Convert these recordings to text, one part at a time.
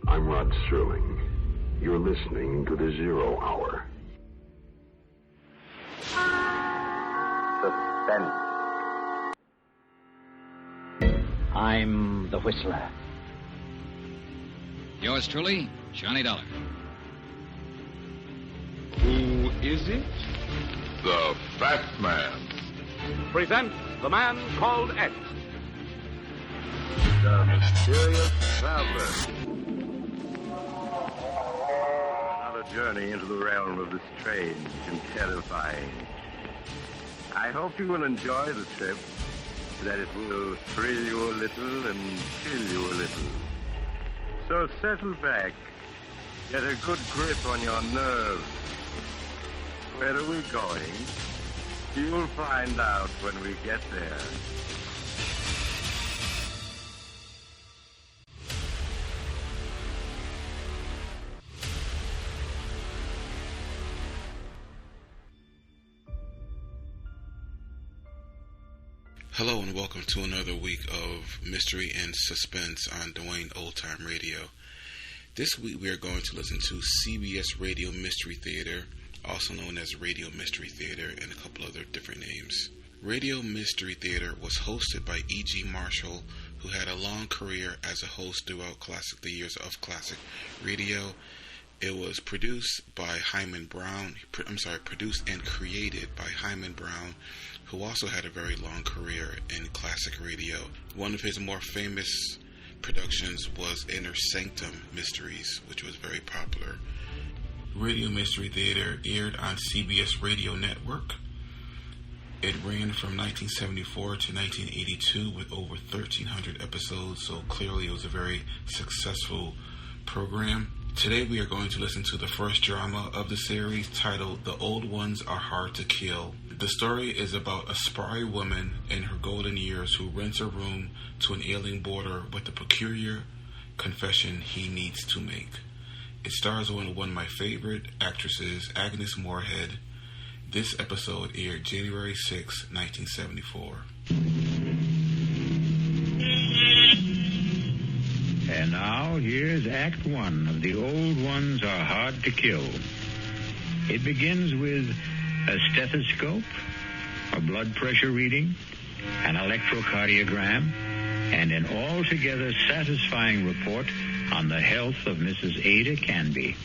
I'm Rod Serling. You're listening to The Zero Hour. Suspense. I'm the Whistler. Yours truly, Johnny Dollar. Who is it? The Fat Man. Presents The Man Called X. The Mysterious Traveler. Another journey into the realm of the strange and terrifying. I hope you will enjoy the trip, that it will thrill you a little and chill you a little. So settle back, get a good grip on your nerves. Where are we going? You'll find out when we get there. Hello and welcome to another week of Mystery and Suspense on Dwayne Old Time Radio. This week we are going to listen to CBS Radio Mystery Theater, also known as Radio Mystery Theater, and a couple other different names. Radio Mystery Theater was hosted by E.G. Marshall, who had a long career as a host throughout the years of classic radio. It was produced by Himan Brown, produced and created by Himan Brown, who also had a very long career in classic radio. One of his more famous productions was Inner Sanctum Mysteries, which was very popular. Radio Mystery Theater aired on CBS Radio Network. It ran from 1974 to 1982 with over 1,300 episodes, so clearly it was a very successful program. Today we are going to listen to the first drama of the series, titled The Old Ones Are Hard to Kill. The story is about a spry woman in her golden years who rents a room to an alien boarder with a peculiar confession he needs to make. It stars one of my favorite actresses, Agnes Moorehead. This episode aired January 6, 1974. And now, here's Act 1 of The Old Ones Are Hard to Kill. It begins with a stethoscope, a blood pressure reading, an electrocardiogram, and an altogether satisfying report on the health of Mrs. Ada Canby.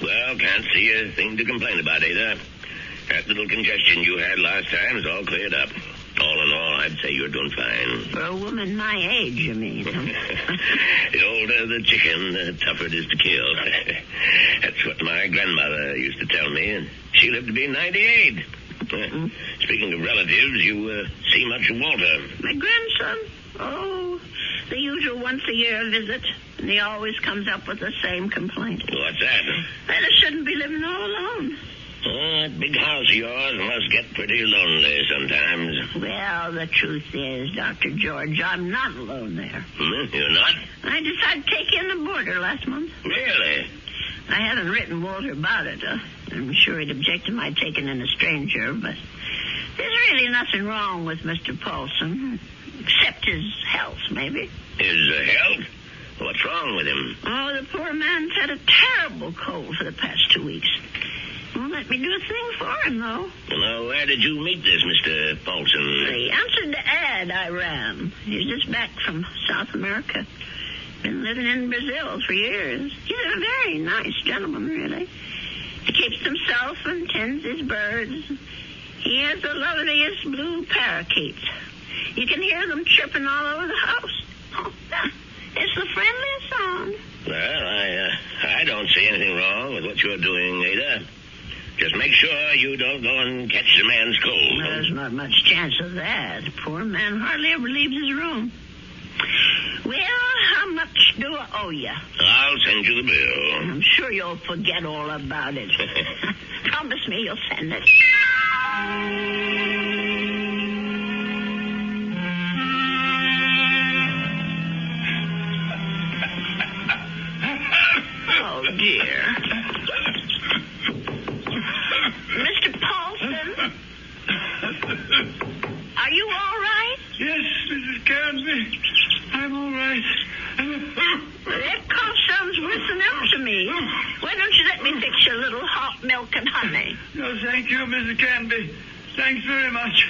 Well, can't see a thing to complain about, Ada. That little congestion you had last time is all cleared up. All in all, I'd say you're doing fine. For a woman my age, you mean? The older the chicken, the tougher it is to kill. That's what my grandmother used to tell me, and she lived to be 98. Speaking of relatives, you see much of Walter. My grandson? Oh, the usual once-a-year visit. And he always comes up with the same complaint. What's that? That I shouldn't be living all alone. That big house of yours must get pretty lonely sometimes. Well, the truth is, Dr. George, I'm not alone there. You're not? I decided to take in the boarder last month. Really? I haven't written Walter about it. I'm sure he'd object to my taking in a stranger, but there's really nothing wrong with Mr. Paulson, except his health, maybe. His health? What's wrong with him? Oh, the poor man's had a terrible cold for the past 2 weeks. Won't let me do a thing for him, though. Well, where did you meet this Mr. Paulson? He answered the ad I ran. He's just back from South America. Been living in Brazil for years. He's a very nice gentleman, really. He keeps himself and tends his birds. He has the loveliest blue parakeets. You can hear them chirping all over the house. Oh, it's the friendliest sound. Well, I don't see anything wrong with what you're doing, Ada. Just make sure you don't go and catch the man's cold. Well, there's not much chance of that. The poor man hardly ever leaves his room. Well, how much do I owe you? I'll send you the bill. I'm sure you'll forget all about it. Promise me you'll send it. Oh, dear. Mr. Paulson? Are you all right? Yes, Thank you, Mrs. Canby. Thanks very much.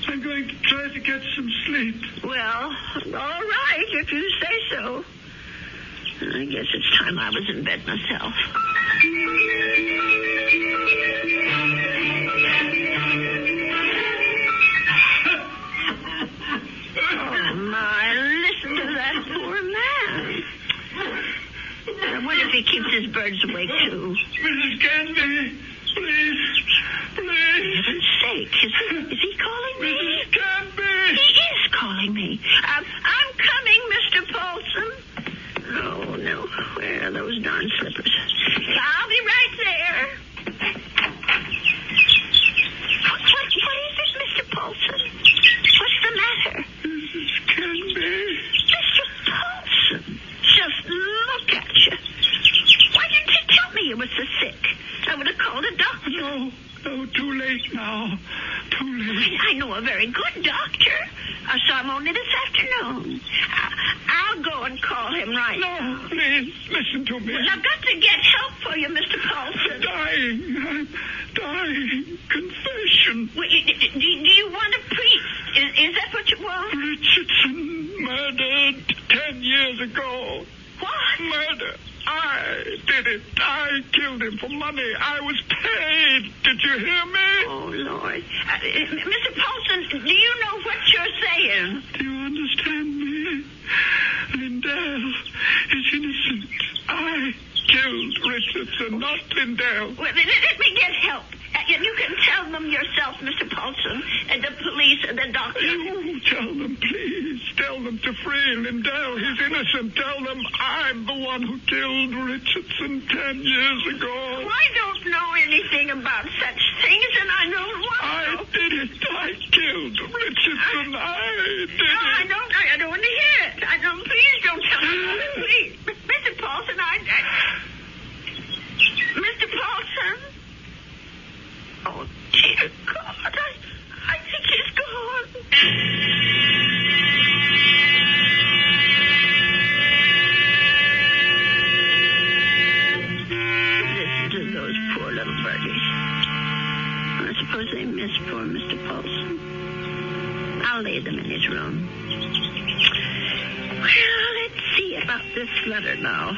I'm going to try to get some sleep. Well, all right, if you say so. I guess it's time I was in bed myself. Oh, my, listen to that poor man. I wonder if he keeps his birds awake, too. Mrs. Canby, please. For heaven's sake, is he calling me? Mrs. Canby! He is calling me. I'm coming, Mr. Paulson. Oh, no. Where are those darn slippers? I'll be right there. What is it, Mr. Paulson? What's the matter? Mrs. Canby. Mr. Paulson, just look at you. Why didn't you tell me you were so sick? I would have called a doctor. No, too late now. Too late. I know a very good doctor. I saw him only this afternoon. I'll go and call him right now. No, please, listen to me. Well, I've got to get help for you, Mr. Paulson. I'm dying. Confession. Well, do you want to preach? Is that what you want? Richardson murdered 10 years ago. What? Murder. I did it. I killed him for money. I was paid. Did you hear me? Oh, Lord. Mr. Paulson, do you know what you're saying? Do you understand me? Lindell is innocent. I killed Richardson, not Lindell. Well, let me get help. You can tell them yourself, Mr. Paulson, and the police and the doctor. You tell them, please. Tell them to free Lindell. He's innocent. Tell them I'm the one who killed Richardson 10 years ago. I don't know anything about such things, and I don't want to. I did it. I killed Richardson. I did it. I don't want to hear it. Please don't tell me. Please. Mr. Paulson, Mr. Paulson? Oh, dear God, I think he's gone. Listen to those poor little birdies. I suppose they miss poor Mr. Paulson. I'll lay them in his room. Well, let's see about this letter now.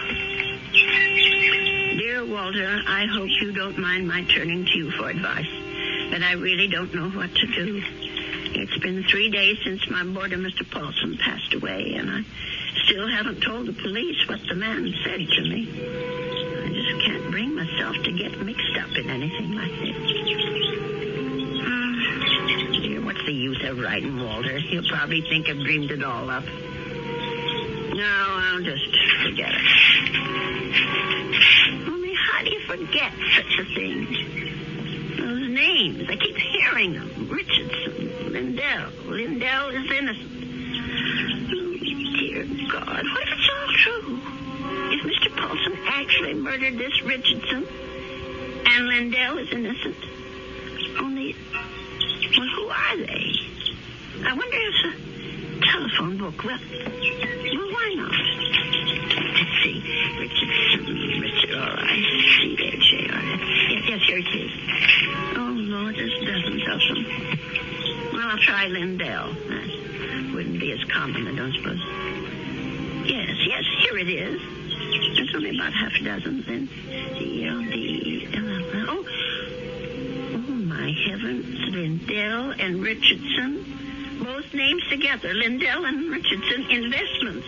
Dear Walter, I hope you don't mind my turning to you for advice, but I really don't know what to do. It's been 3 days since my boarder, Mr. Paulson, passed away, and I still haven't told the police what the man said to me. I just can't bring myself to get mixed up in anything like this. Dear, what's the use of writing Walter? He'll probably think I've dreamed it all up. No, I'll just forget it. Only how do you forget such a thing? Those names, I keep hearing them. Richardson, Lindell. Lindell is innocent. Oh, dear God, what if it's all true? If Mr. Paulson actually murdered this Richardson and Lindell is innocent? Only, well, who are they? I wonder if the telephone book, well, why not? Let's see. Richard, all right. C-H-A-R-S. Yes, here it is. Oh, Lord, there's dozens of them. Well, I'll try Lindell. That wouldn't be as common, I don't suppose. Yes, here it is. There's only about half a dozen, then. C-L-D-L-L. Oh, my heavens. Lindell and Richardson. Both names together, Lindell and Richardson Investments,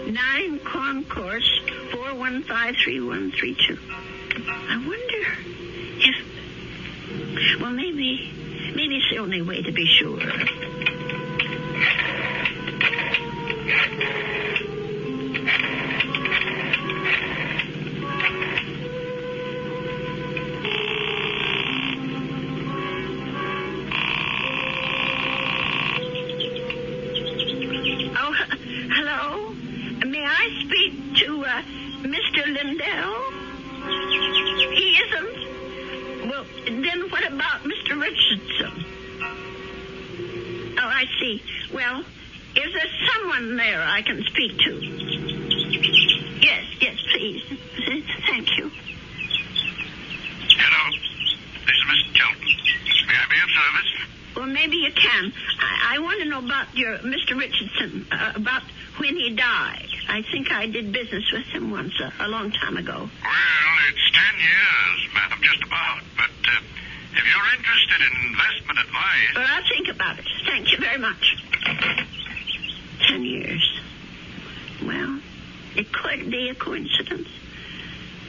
9 Concourse, 4153132. I wonder if, well, maybe it's the only way to be sure. Mr. Lindell? He isn't? Well, then what about Mr. Richardson? Oh, I see. Well, is there someone there I can speak to? Yes, please. Thank you. Hello. This is Mr. Tilton. maybe you can. I want to know about your Mr. Richardson, about when he died. I think I did business with him once, a long time ago. Well, it's 10 years, madam, just about. But if you're interested in investment advice... Well, I'll think about it. Thank you very much. 10 years. Well, it could be a coincidence.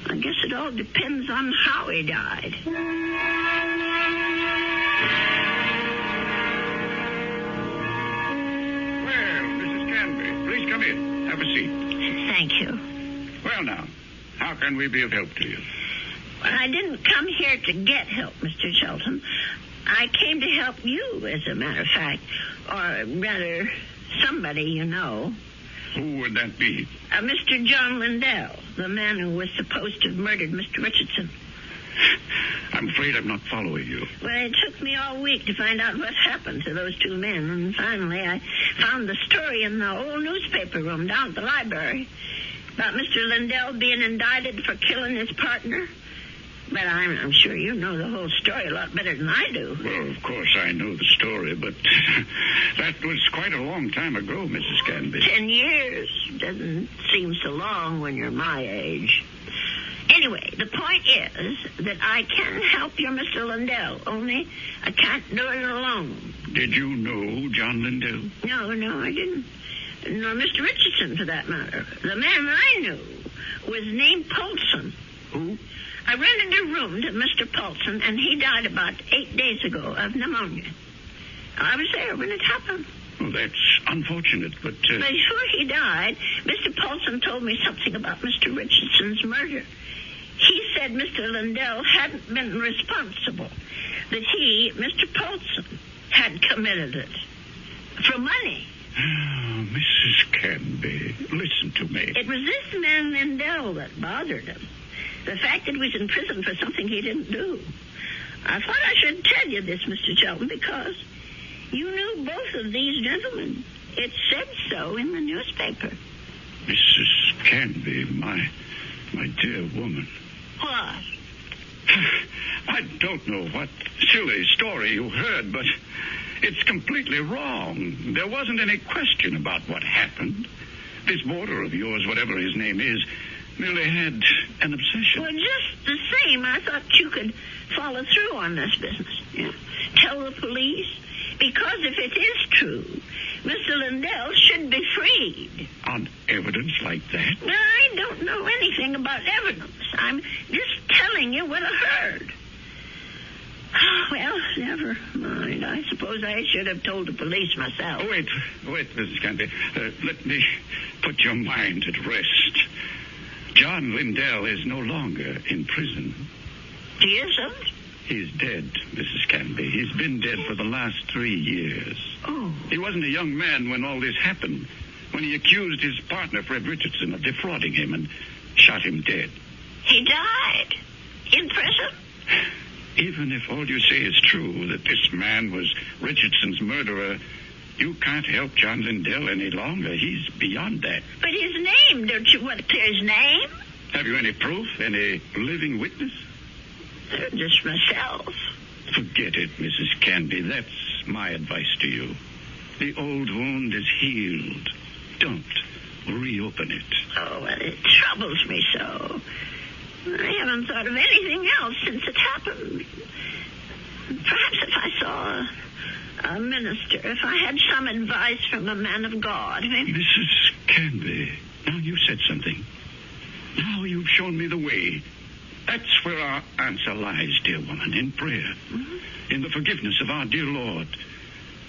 I guess it all depends on how he died. Well, Mrs. Canby, please come in. Have a seat. Thank you. Well, now, how can we be of help to you? Well, I didn't come here to get help, Mr. Shelton. I came to help you, as a matter of fact. Or rather, somebody you know. Who would that be? Mr. John Lindell, the man who was supposed to have murdered Mr. Richardson. I'm afraid I'm not following you. Well, it took me all week to find out what happened to those two men, and finally I found the story in the old newspaper room down at the library about Mr. Lindell being indicted for killing his partner. But I'm sure you know the whole story a lot better than I do. Well, of course I know the story, but that was quite a long time ago, Mrs. Canby. 10 years doesn't seem so long when you're my age. Anyway, the point is that I can help your Mr. Lindell, only I can't do it alone. Did you know John Lindell? No, I didn't. Nor Mr. Richardson, for that matter. The man I knew was named Paulson. Who? I rented a room to Mr. Paulson, and he died about 8 days ago of pneumonia. I was there when it happened. Well, that's unfortunate, but... Before he died, Mr. Paulson told me something about Mr. Richardson's murder. He said Mr. Lindell hadn't been responsible, that he, Mr. Paulson, had committed it. For money. Oh, Mrs. Canby, listen to me. It was this man Lindell that bothered him. The fact that he was in prison for something he didn't do. I thought I should tell you this, Mr. Shelton, because you knew both of these gentlemen. It said so in the newspaper. Mrs. Canby, my dear woman. What? I don't know what silly story you heard, but it's completely wrong. There wasn't any question about what happened. This boarder of yours, whatever his name is, merely had an obsession. Well, just the same, I thought you could follow through on this business. Yeah. Tell the police. Because if it is true, Mr. Lindell should be freed. On evidence like that? Well, I don't know anything about evidence. I'm just telling you what I heard. Well, never mind. I suppose I should have told the police myself. Oh, wait, Mrs. Canby. Let me put your mind at rest. John Lindell is no longer in prison. He isn't? He's dead, Mrs. Canby. He's been dead for the last 3 years. Oh. He wasn't a young man when all this happened, when he accused his partner, Fred Richardson, of defrauding him and shot him dead. He died? In prison? Even if all you say is true, that this man was Richardson's murderer, you can't help John Lindell any longer. He's beyond that. But his name, don't you want to clear his name? Have you any proof? Any living witness? Just myself. Forget it, Mrs. Canby. That's my advice to you. The old wound is healed. Don't reopen it. Oh, well, it troubles me so. I haven't thought of anything else since it happened. Perhaps if I saw a minister, if I had some advice from a man of God, maybe... Mrs. Canby, now you said something. Now you've shown me the way. That's where our answer lies, dear woman, in prayer. Mm-hmm. In the forgiveness of our dear Lord.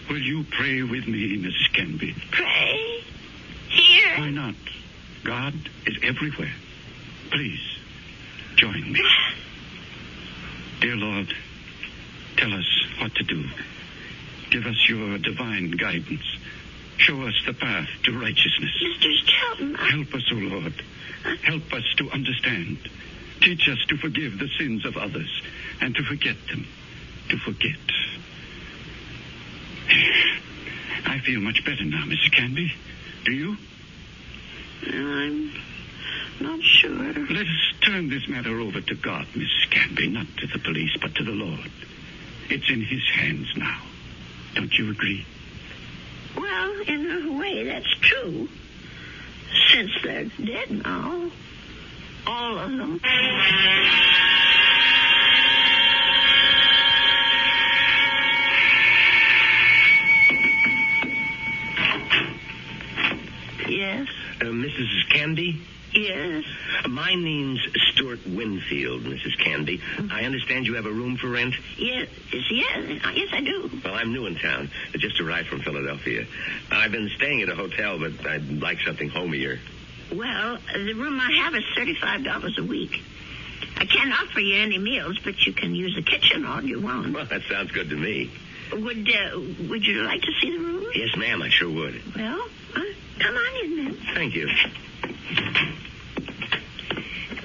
Will you pray with me, Mrs. Canby? Pray? Here? Why not? God is everywhere. Please, join me. Dear Lord, tell us what to do. Give us your divine guidance. Show us the path to righteousness. Mr. Shelton, Help us, O Lord. Help us to understand. Teach us to forgive the sins of others and to forget them. To forget. I feel much better now, Mrs. Canby. Do you? I'm not sure. Let us turn this matter over to God, Mrs. Canby, not to the police, but to the Lord. It's in His hands now. Don't you agree? Well, in a way, that's true. Since they're dead now. All of them. Yes? Mrs. Canby? Yes. My name's Stuart Winfield, Mrs. Canby. I understand you have a room for rent? Yes, I do. Well, I'm new in town. I just arrived from Philadelphia. I've been staying at a hotel, but I'd like something homier. Well, the room I have is $35 a week. I can't offer you any meals, but you can use the kitchen all you want. Well, that sounds good to me. Would you like to see the room? Yes, ma'am, I sure would. Well, come on in then. Thank you.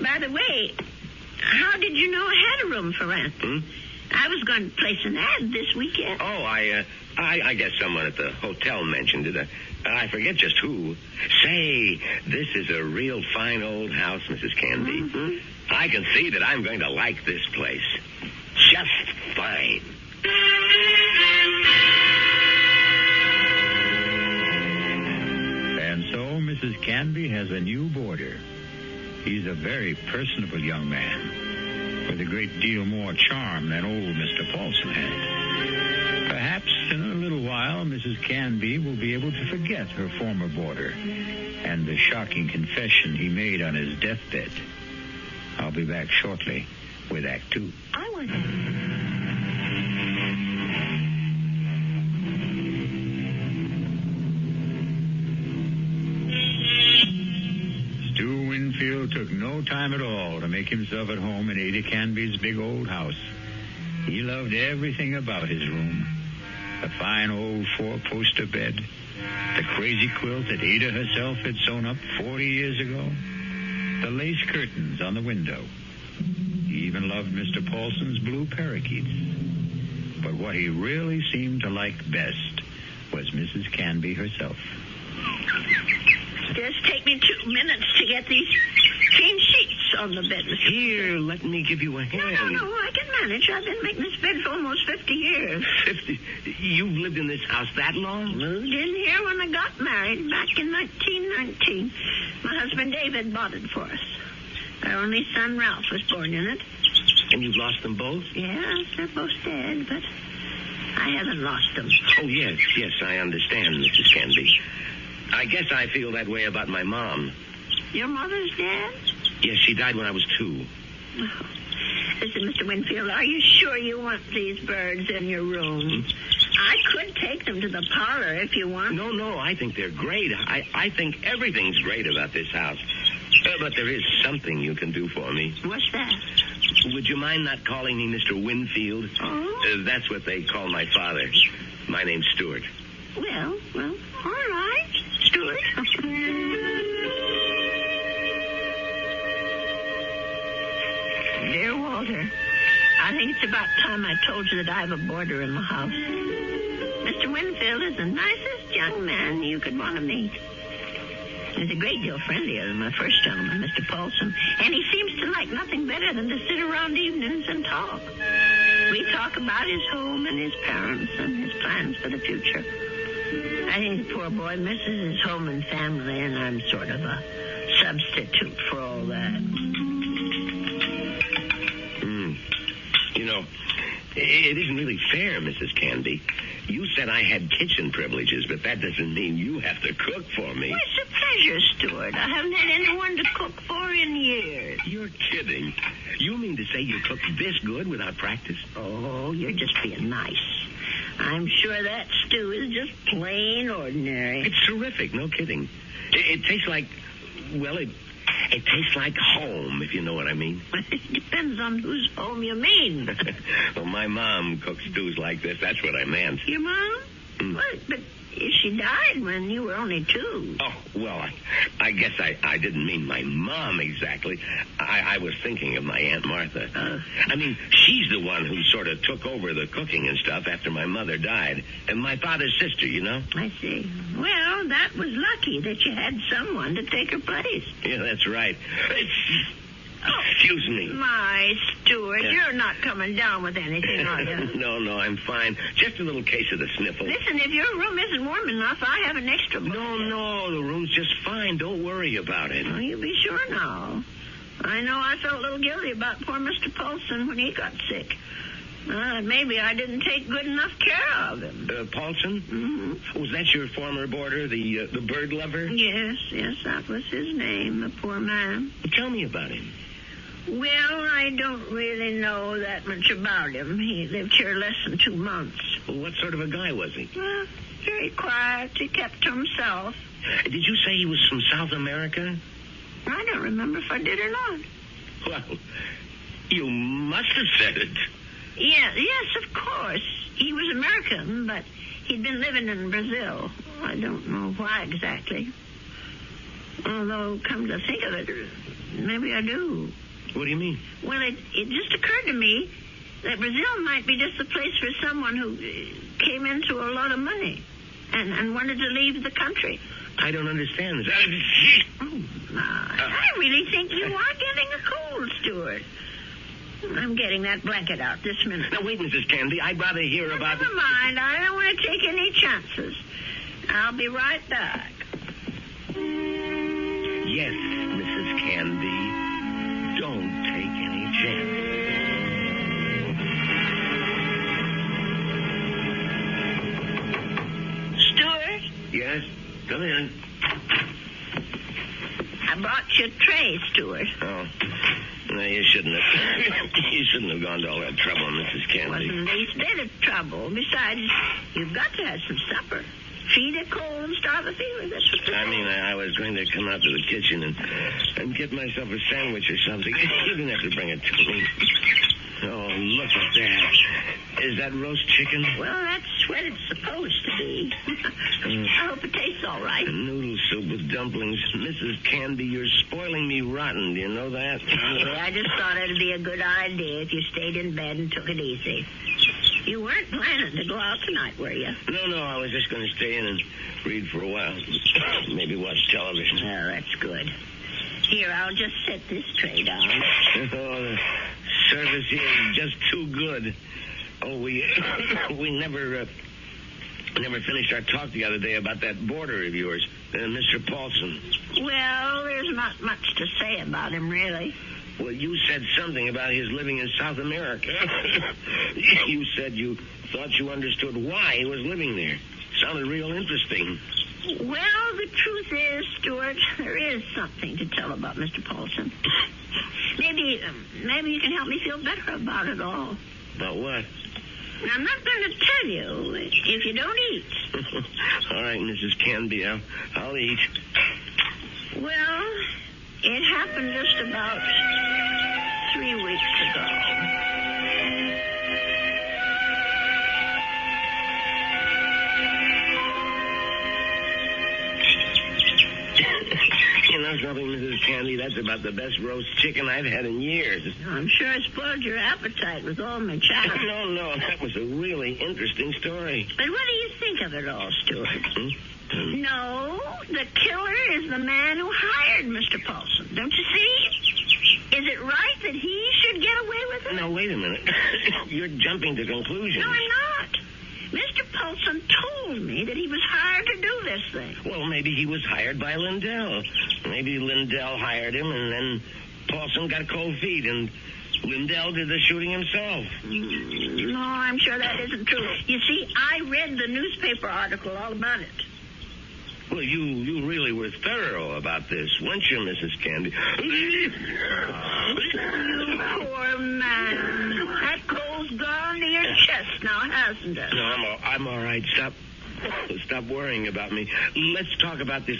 By the way, how did you know I had a room for rent? I was going to place an ad this weekend. Oh, I guess someone at the hotel mentioned it. I forget just who. Say, this is a real fine old house, Mrs. Canby. Mm-hmm. I can see that I'm going to like this place. Just fine. And so Mrs. Canby has a new boarder. He's a very personable young man with a great deal more charm than old Mr. Paulson had. Perhaps in a little while, Mrs. Canby will be able to forget her former boarder and the shocking confession he made on his deathbed. I'll be back shortly with Act 2. I was... Stu Winfield took no time at all to make himself at home in Ada Canby's big old house. He loved everything about his room. The fine old four-poster bed, the crazy quilt that Ada herself had sewn up 40 years ago, the lace curtains on the window. He even loved Mr. Paulson's blue parakeets. But what he really seemed to like best was Mrs. Canby herself. Just take me 2 minutes to get these clean sheets on the bed. Here, let me give you a hand. No, I can manage. I've been making this bed for almost 50 years. 50? You've lived in this house that long? Moved in here when I got married back in 1919. My husband David bought it for us. Our only son Ralph was born in it. And you've lost them both? Yes, they're both dead, but I haven't lost them. Oh, yes, I understand, Mrs. Canby. I guess I feel that way about my mom. Your mother's dead? Yes, she died when I was 2. Oh. Listen, Mr. Winfield, are you sure you want these birds in your room? I could take them to the parlor if you want. No, I think they're great. I think everything's great about this house. But there is something you can do for me. What's that? Would you mind not calling me Mr. Winfield? Oh? That's what they call my father. My name's Stuart. Well, all right, Stuart. Dear Walter, I think it's about time I told you that I have a boarder in my house. Mr. Winfield is the nicest young man you could want to meet. He's a great deal friendlier than my first gentleman, Mr. Paulson, and he seems to like nothing better than to sit around evenings and talk. We talk about his home and his parents and his plans for the future. I think the poor boy misses his home and family, and I'm sort of a substitute for all that. You know, it isn't really fair, Mrs. Canby. You said I had kitchen privileges, but that doesn't mean you have to cook for me. Well, it's a pleasure, Stuart. I haven't had anyone to cook for in years. You're kidding. You mean to say you cook this good without practice? Oh, you're just being nice. I'm sure that stew is just plain ordinary. It's terrific, no kidding. It tastes like, well, it tastes like home, if you know what I mean. It depends on whose home you mean. Well, my mom cooks stews like this. That's what I meant. Your mom? Well, but she died when you were only 2. Oh, well, I guess I didn't mean my mom exactly. I was thinking of my Aunt Martha. I mean, she's the one who sort of took over the cooking and stuff after my mother died. And my father's sister, you know? I see. Well, that was lucky that you had someone to take her place. Yeah, that's right. Excuse me. My, Stuart, you're not coming down with anything, are you? No, I'm fine. Just a little case of the sniffles. Listen, if your room isn't warm enough, I have an extra blanket. No, the room's just fine. Don't worry about it. Oh, you be sure now. I know I felt a little guilty about poor Mr. Paulson when he got sick. Maybe I didn't take good enough care of him. Paulson? Mm-hmm. Was that your former boarder, the bird lover? Yes, that was his name, the poor man. Tell me about him. Well, I don't really know that much about him. He lived here less than 2 months. Well, what sort of a guy was he? Well, very quiet. He kept to himself. Did you say he was from South America? I don't remember if I did or not. Well, you must have said it. Yes, of course. He was American, but he'd been living in Brazil. I don't know why exactly. Although, come to think of it, maybe I do. What do you mean? Well, it just occurred to me that Brazil might be just the place for someone who came into a lot of money and wanted to leave the country. I don't understand. I really think you are getting a cold, Stuart. I'm getting that blanket out this minute. Now, wait, Mrs. Candy. I'd rather hear about... Never mind. I don't want to take any chances. I'll be right back. Yes, Mrs. Candy. Don't take any chances. Stuart? Yes? Come in. I brought you a tray, Stuart. Oh. No, you shouldn't have. You shouldn't have gone to all that trouble, Mrs. Candy. Wasn't the least bit of trouble. Besides, you've got to have some supper. Feed it cold and starve a fever. That's what I mean, I was going to come out to the kitchen and get myself a sandwich or something. You didn't have to bring it to me. Oh, look at that. Is that roast chicken? Well, that's what it's supposed to be. I hope it tastes all right. Noodle soup with dumplings. Mrs. Candy, you're spoiling me rotten. Do you know that? Yeah, I just thought it'd be a good idea if you stayed in bed and took it easy. You weren't planning to go out tonight, were you? No, I was just going to stay in and read for a while. Maybe watch television. Oh, that's good. Here, I'll just set this tray down. Oh, the service here is just too good. Oh, we never finished our talk the other day about that boarder of yours, Mr. Paulson. Well, there's not much to say about him, really. Well, you said something about his living in South America. You said you thought you understood why he was living there. Sounded real interesting. Well, the truth is, Stuart, there is something to tell about Mr. Paulson. Maybe you can help me feel better about it all. About what? I'm not going to tell you if you don't eat. All right, Mrs. Canby, I'll eat. Well, it happened just about 3 weeks ago. You know something, Mrs. Candy? That's about the best roast chicken I've had in years. I'm sure I spoiled your appetite with all my chatter. No, that was a really interesting story. But what do you think of it all, Stuart? No, the killer is the man who hired Mr. Paulson. Don't you see? Is it right that he should get away with it? No, wait a minute. You're jumping to conclusions. No, I'm not. Mr. Paulson told me that he was hired to do this thing. Well, maybe he was hired by Lindell. Maybe Lindell hired him, and then Paulson got cold feet, and Lindell did the shooting himself. No, I'm sure that isn't true. You see, I read the newspaper article all about it. Well, you really were thorough about this, weren't you, Mrs. Candy? You poor man. That cold's gone to your chest now, hasn't it? No, I'm all right. Stop worrying about me. Let's talk about this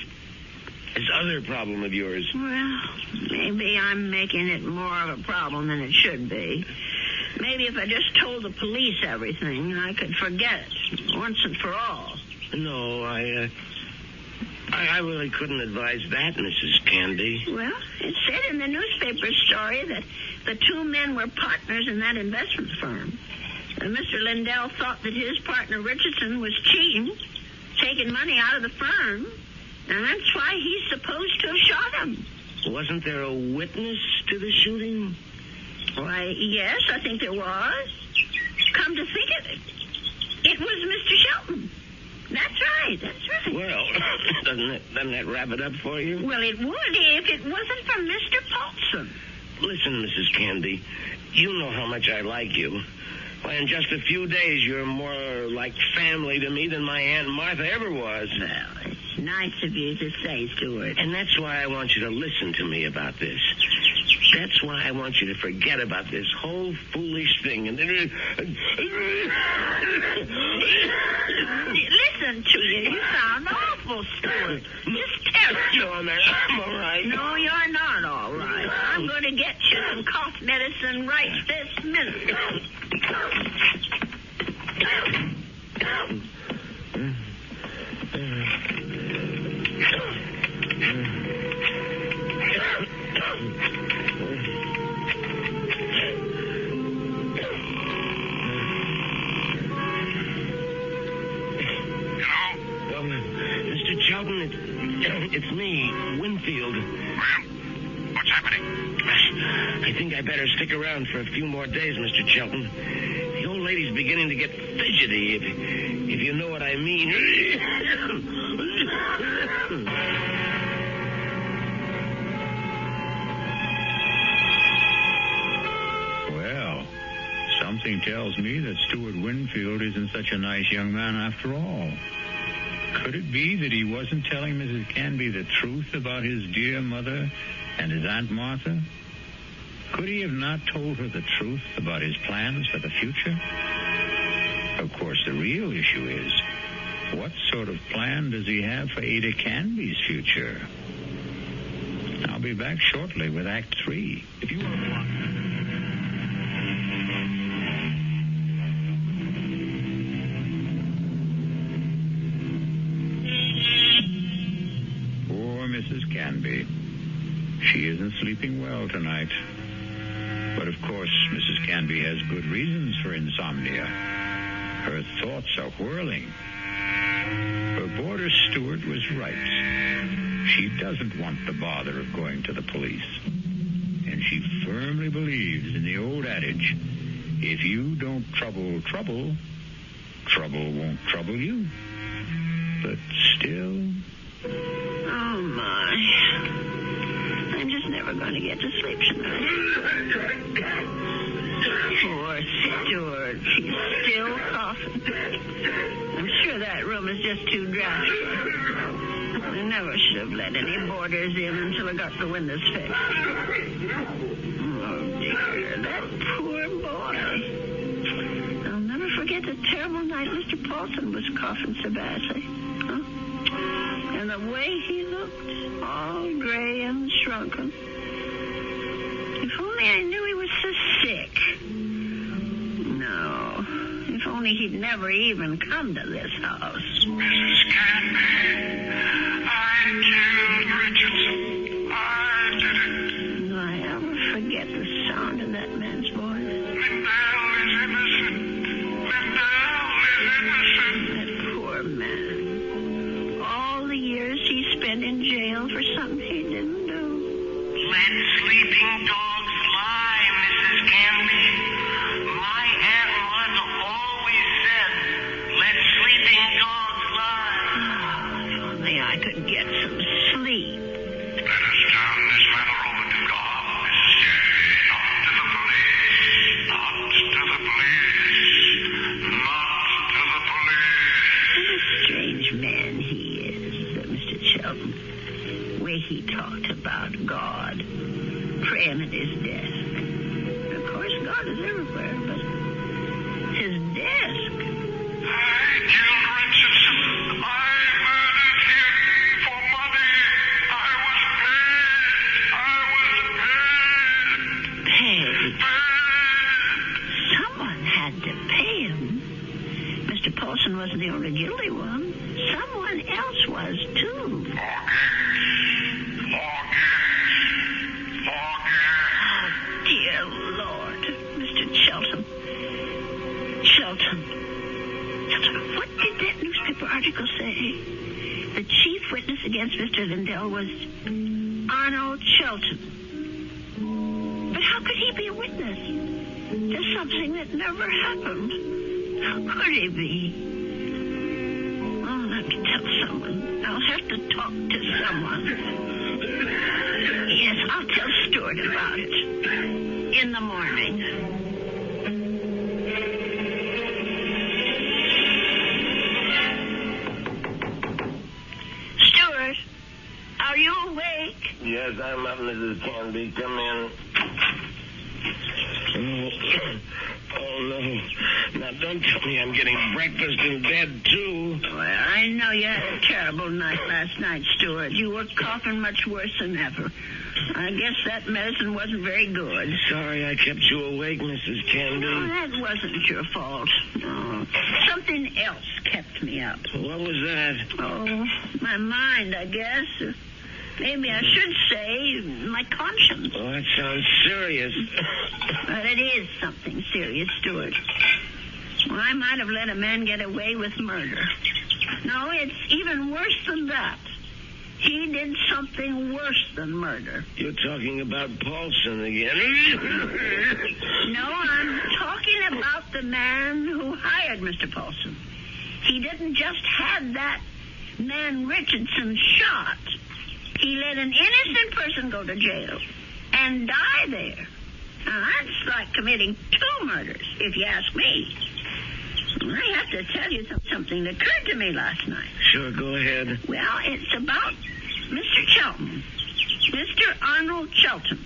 other problem of yours. Well, maybe I'm making it more of a problem than it should be. Maybe if I just told the police everything, I could forget it once and for all. No, I really couldn't advise that, Mrs. Candy. Well, it said in the newspaper story that the two men were partners in that investment firm. Mr. Lindell thought that his partner Richardson was cheating, taking money out of the firm, and that's why he's supposed to have shot him. Wasn't there a witness to the shooting? Why, yes, I think there was. Come to think of it, it was Mr. Shelton. That's right. Well, doesn't that wrap it up for you? Well, it would if it wasn't for Mr. Paulson. Listen, Mrs. Canby, you know how much I like you. Why, in just a few days, you're more like family to me than my Aunt Martha ever was. Well, it's nice of you to say, Stuart. And that's why I want you to listen to me about this. That's why I want you to forget about this whole foolish thing. And listen to you. You sound awful, Stuart. Just terrible. No, I'm all right. No, you're not all right. I'm going to get you some cough medicine right this minute. It's me, Winfield. Well, what's happening? I think I better stick around for a few more days, Mr. Shelton. The old lady's beginning to get fidgety, if you know what I mean. Well, something tells me that Stuart Winfield isn't such a nice young man after all. Could it be that he wasn't telling Mrs. Canby the truth about his dear mother and his Aunt Martha? Could he have not told her the truth about his plans for the future? Of course, the real issue is, what sort of plan does he have for Ada Canby's future? I'll be back shortly with Act 3. If you want to... Mrs. Canby. She isn't sleeping well tonight. But of course, Mrs. Canby has good reasons for insomnia. Her thoughts are whirling. Her boarder Stuart was right. She doesn't want the bother of going to the police. And she firmly believes in the old adage, if you don't trouble trouble, trouble won't trouble you. But still... Oh, my. I'm just never going to get to sleep tonight. Poor Stuart. He's still coughing. I'm sure that room is just too drafty. I never should have let any boarders in until I got the windows fixed. Oh, dear. That poor boy. I'll never forget the terrible night Mr. Paulson was coughing so badly. Huh? And the way he looked, all gray and shrunken. If only I knew he was so sick. No, if only he'd never even come to this house. Mrs. Canby, I killed Richardson. I did it. Do I ever forget the sound of that man's voice? Lindell is innocent. Lindell is innocent. That poor man. Years he spent in jail for something he didn't do. Let sleeping dogs lie, Mrs. Canby. My Aunt Martha always said, let sleeping dogs lie. Oh, if only I could get some sleep. Let us turn this matter over to God, Mrs. Canby. Not to the police. Not to the police. Not to the police. What a strange man he is. Shelton, where he talked about God, praying at his desk. Of course, God is everywhere, but his desk. I killed Richardson. I murdered him for money. I was paid. Paid? Someone had to pay him. Mr. Paulson wasn't the only guilty one. Someone else was, too. Oh, dear Lord. Mr. Shelton. Shelton, what did that newspaper article say? The chief witness against Mr. Lindell was Arnold Shelton. But how could he be a witness to something that never happened? How could he be? I'll have to tell someone. I'll have to talk to someone. Yes, I'll tell Stuart about it. In the morning. Stuart, are you awake? Yes, I'm up, Mrs. Canby. Come in. Oh, no. Now, don't tell me I'm getting breakfast in bed, too. Well, I know you had a terrible night last night, Stuart. You were coughing much worse than ever. I guess that medicine wasn't very good. Sorry I kept you awake, Mrs. Canby. No, that wasn't your fault. No. Something else kept me up. What was that? Oh, my mind, I guess. Maybe I should say my conscience. Oh, that sounds serious. But it is something serious, Stuart. Well, I might have let a man get away with murder. No, it's even worse than that. He did something worse than murder. You're talking about Paulson again. No, I'm talking about the man who hired Mr. Paulson. He didn't just have that man Richardson shot. He let an innocent person go to jail and die there. Now, that's like committing 2 murders, if you ask me. I have to tell you something that occurred to me last night. Sure, go ahead. Well, it's about Mr. Shelton. Mr. Arnold Shelton.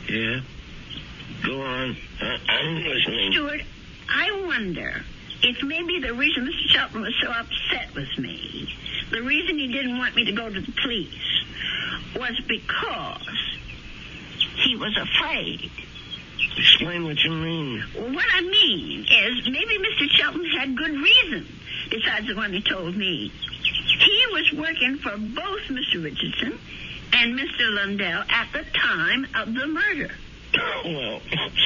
Yeah? Go on. I'm listening. Stuart, I wonder if maybe the reason Mr. Shelton was so upset with me, the reason he didn't want me to go to the police, was because he was afraid. Explain what you mean. Well, what I mean is maybe Mr. Shelton had good reason, besides the one he told me. He was working for both Mr. Richardson and Mr. Lundell at the time of the murder. Well,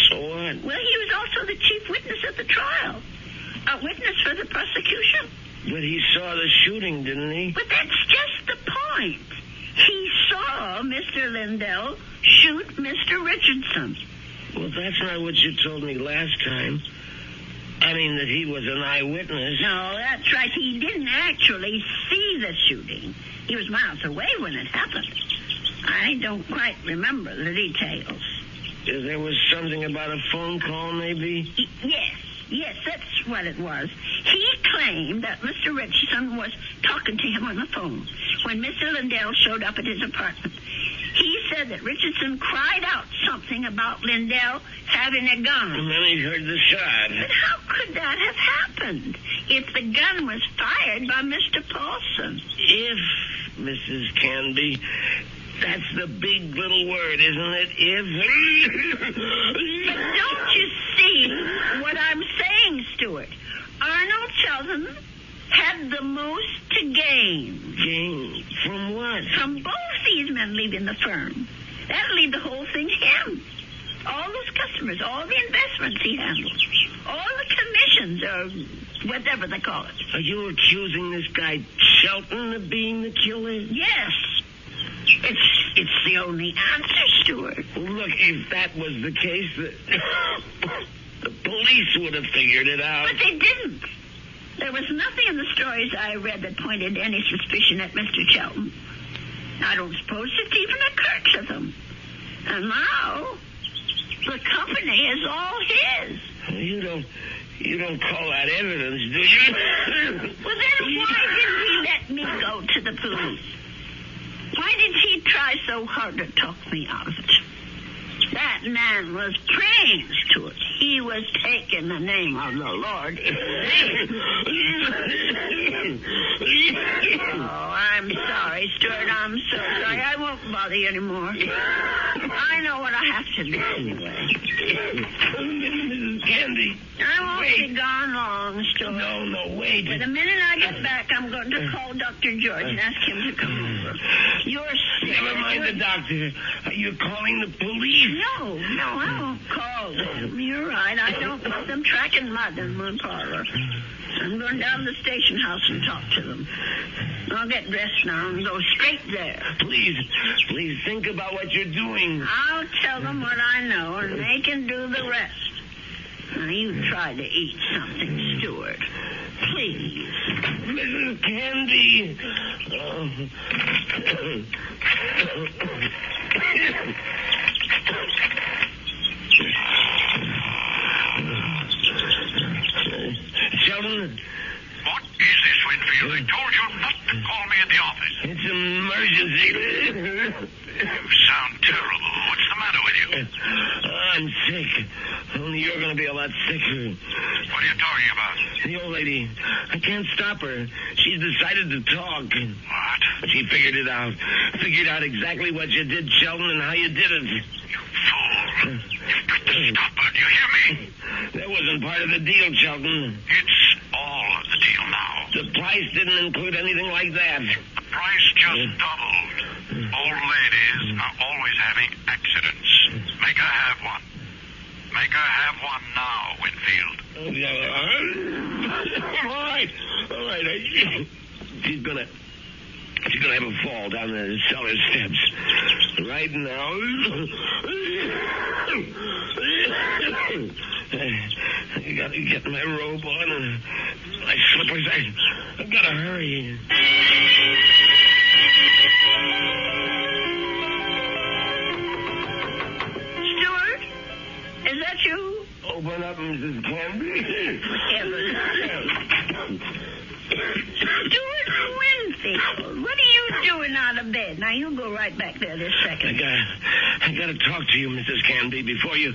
so what? Well, he was also the chief witness at the trial. A witness for the prosecution. But he saw the shooting, didn't he? But that's just the point. He saw Mr. Lundell shoot Mr. Richardson. Well, that's not what you told me last time. I mean that he was an eyewitness. No, that's right. He didn't actually see the shooting. He was miles away when it happened. I don't quite remember the details. There was something about a phone call, maybe? Yes, that's what it was. He claimed that Mr. Richardson was talking to him on the phone when Mr. Lundell showed up at his apartment. He said that Richardson cried out something about Lundell having a gun. And then he heard the shot. But how could that have happened if the gun was fired by Mr. Paulson? If, Mrs. Canby, that's the big little word, isn't it? If. But don't you see what I'm saying, Stuart? Arnold Shelton had the most to gain. Gain? From what? From both these men leaving the firm. That'll leave the whole thing to him. All those customers, all the investments he handles, all the commissions, or whatever they call it. Are you accusing this guy Shelton of being the killer? Yes. It's the only answer, Stuart. Well, look, if that was the case, the police would have figured it out. But they didn't. There was nothing in the stories I read that pointed any suspicion at Mr. Shelton. I don't suppose it even occurred to them. And now, the company is all his. You don't call that evidence, do you? Well, then why didn't he let me go to the police? Why did he try so hard to talk me out of it? That man was praying to it. He was taking the name of the Lord. Oh, I'm sorry, Stuart. I'm so sorry. I won't bother you anymore. I know what I have to do anyway. Mrs. Candy. I won't be gone long, Stuart. No, wait. But the minute I get back, I'm going to call Dr. George and ask him to come over. You're sick. Never mind the doctor. You're calling the police. No, I won't call them. You're right. I don't want them tracking mud in my parlor. I'm going down to the station house and talk to them. I'll get dressed now and go straight there. Please think about what you're doing. I'll tell them what I know, and they can do the rest. Now, you try to eat something, Stuart. Please. Mrs. Candy. Sheldon? What is this, Winfield? I told you not to call me at the office. It's an emergency. You sound terrible. What's the matter with you? I'm sick. Only you're going to be a lot sicker. What are you talking about? The old lady. I can't stop her. She's decided to talk. What? She figured it out. Figured out exactly what you did, Sheldon, and how you did it. You fool. You've got to stop her. Do you hear me? That wasn't part of the deal, Sheldon. It's all of the deal now. The price didn't include anything like that. The price just doubled. Old ladies are always having accidents. Make her have one. Make her have one now, Winfield. All right. She's gonna have a fall down the cellar steps. Right now. I gotta get my robe on and my slippers. I gotta hurry. Stuart? Is that you? Open up, Mrs. Candy. Heaven's sake. Stuart Winfield, what are you doing out of bed? Now, you go right back there this second. I gotta talk to you, Mrs. Canby, before you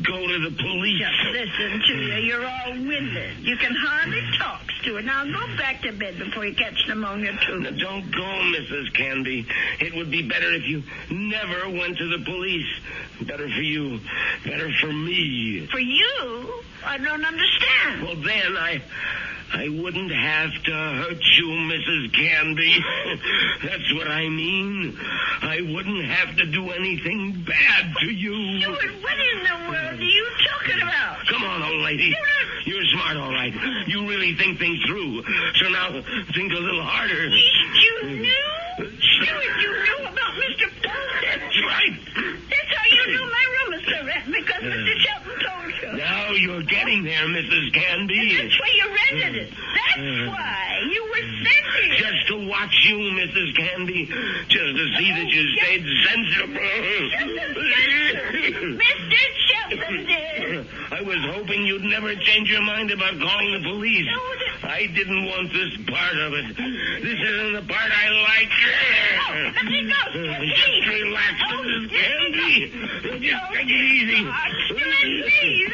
go to the police. Just listen to you. You're all winded. You can hardly talk, Stuart. Now, go back to bed before you catch pneumonia, too. Now, don't go, Mrs. Canby. It would be better if you never went to the police. Better for you. Better for me. For you? I don't understand. Well, then I wouldn't have to hurt you, Mrs. Canby. That's what I mean. I wouldn't have to do anything bad to you. Stuart, what in the world are you talking about? Come on, old lady. Stuart. You're smart, all right. You really think things through. So now think a little harder. You knew? Stuart, you knew about Mr. Polk? That's right. That's how you knew my room was so rent, because Mr. Shelton told you. Now you're getting there, Mrs. Canby. That's why you rented it. That's why you were sent here. Just to watch you, Mrs. Canby. Just to see that you stayed sensible. Mr. Shelton did. I was hoping you'd never change your mind about calling the police. I didn't want this part of it. This isn't the part I like. Let me go, Stuart. Just relax, Mrs. Canby. Just take it easy.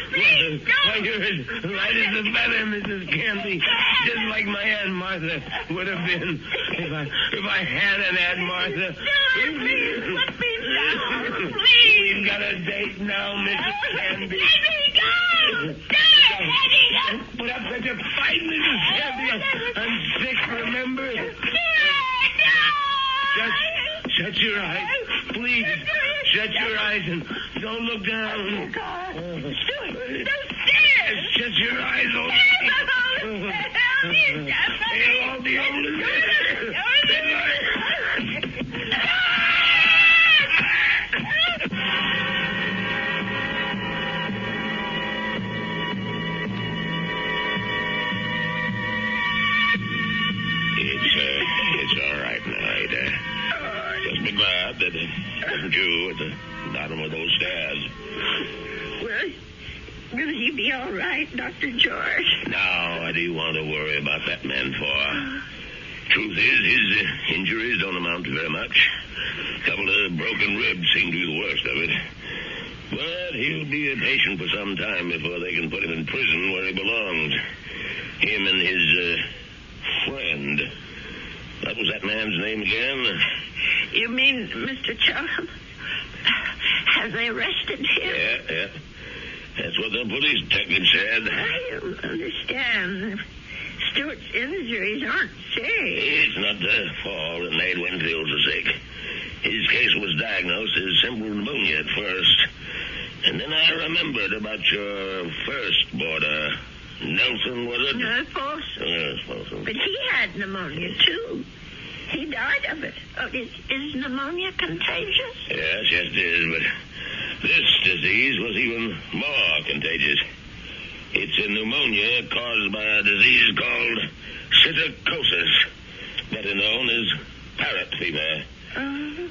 Please, Why, you're as light as a feather, Mrs. Canby. Just like my Aunt Martha would have been if I had an Aunt Martha. Please, let me down. Please. We've got a date now, Mrs. Canby. Let me go. Let me go. Put up such a fight, Mrs. Canby. I'm sick, remember? Shut your eyes. Please, shut your eyes and don't look down. Stuart, those stairs. Shut your eyes, old lady. They'll all be over the It's all right now, Ada. Just be glad that it wasn't you at the bottom of those stairs. Well, will he be all right, Dr. George? Now, what do you want to worry about that man for? Truth is, his injuries don't amount to very much. A couple of broken ribs seem to be the worst of it. But he'll be a patient for some time before they can put him in prison where he belongs. Him and his friend. What was that man's name again? You mean Mr. Charles? Have they arrested him? Yeah. That's what the police detective said. I don't understand. Stuart's injuries aren't serious. It's not the fall that made Winfield so sick. His case was diagnosed as simple pneumonia at first. And then I remembered about your first boarder, Nelson, was it? No, Folsom. Yes, Folsom. But he had pneumonia, too. He died of it. Oh, is pneumonia contagious? Yes, it is, but this disease was even more contagious. It's a pneumonia caused by a disease called psittacosis, better known as parrot fever.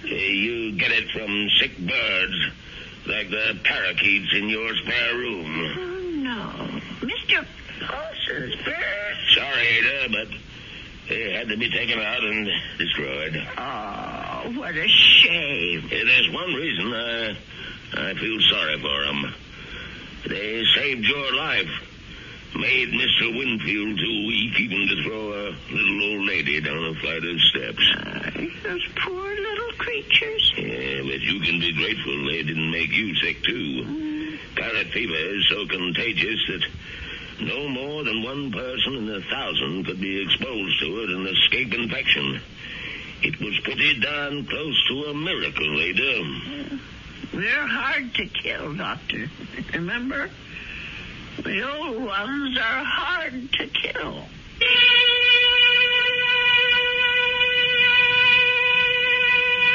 You get it from sick birds, like the parakeets in your spare room. Oh, no. Mr. Paulson's birds. Sorry, Ada, but they had to be taken out and destroyed. Oh, what a shame. There's one reason I feel sorry for them. They saved your life. Made Mr. Winfield too weak even to throw a little old lady down a flight of steps. Those poor little creatures. Yeah, but you can be grateful they didn't make you sick, too. Parrot fever is so contagious that no more than one person in 1,000 could be exposed to it and escape infection. It was pretty darn close to a miracle, Ada. They're hard to kill, Doctor. Remember? The old ones are hard to kill.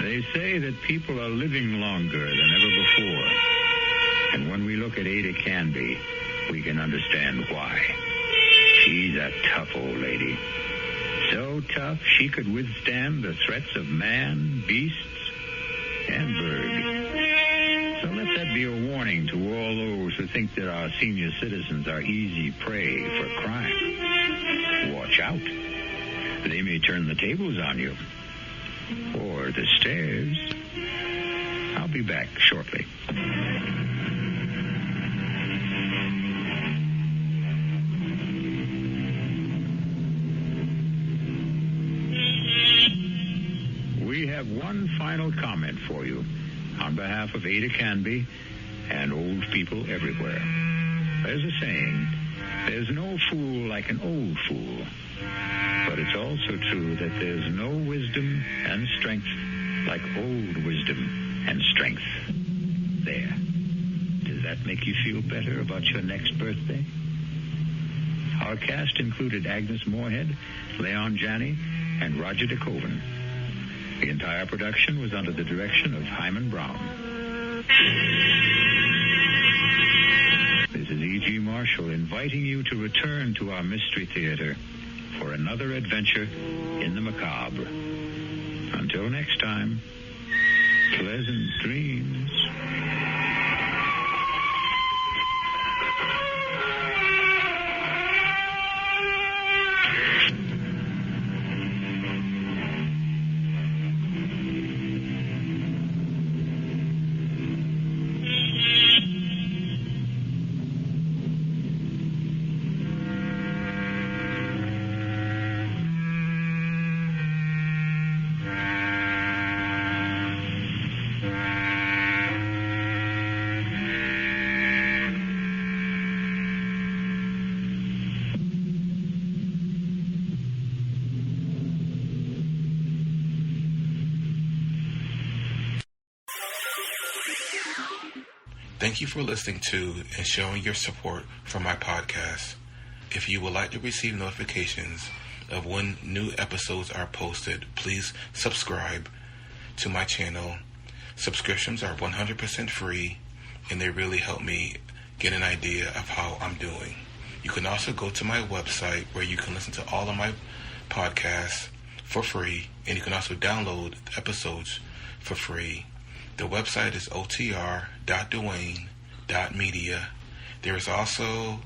They say that people are living longer than ever before. And when we look at Ada Canby, we can understand why. She's a tough old lady. So tough she could withstand the threats of man, beasts, and birds. So let that be a warning to all those who think that our senior citizens are easy prey for crime. Watch out. They may turn the tables on you. Or the stairs. I'll be back shortly. We have one final comment for you on behalf of Ada Canby and old people everywhere. There's a saying, there's no fool like an old fool. But it's also true that there's no wisdom and strength like old wisdom and strength. There. Does that make you feel better about your next birthday? Our cast included Agnes Moorehead, Leon Janney, and Roger de Koven. The entire production was under the direction of Himan Brown. This is E.G. Marshall inviting you to return to our Mystery Theater for another adventure in the macabre. Until next time, pleasant dreams. Thank you for listening to and showing your support for my podcast. If you would like to receive notifications of when new episodes are posted, please subscribe to my channel. Subscriptions are 100% free, and they really help me get an idea of how I'm doing. You can also go to my website where you can listen to all of my podcasts for free, and you can also download episodes for free. The website is otr.dwayne.media. There is also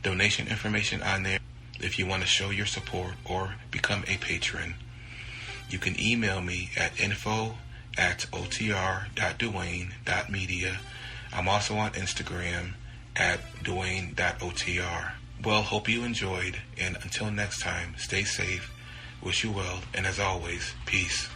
donation information on there if you want to show your support or become a patron. You can email me at info@otr.dwayne.media. I'm also on Instagram at dwayne.otr. Well, hope you enjoyed, and until next time, stay safe, wish you well, and as always, peace.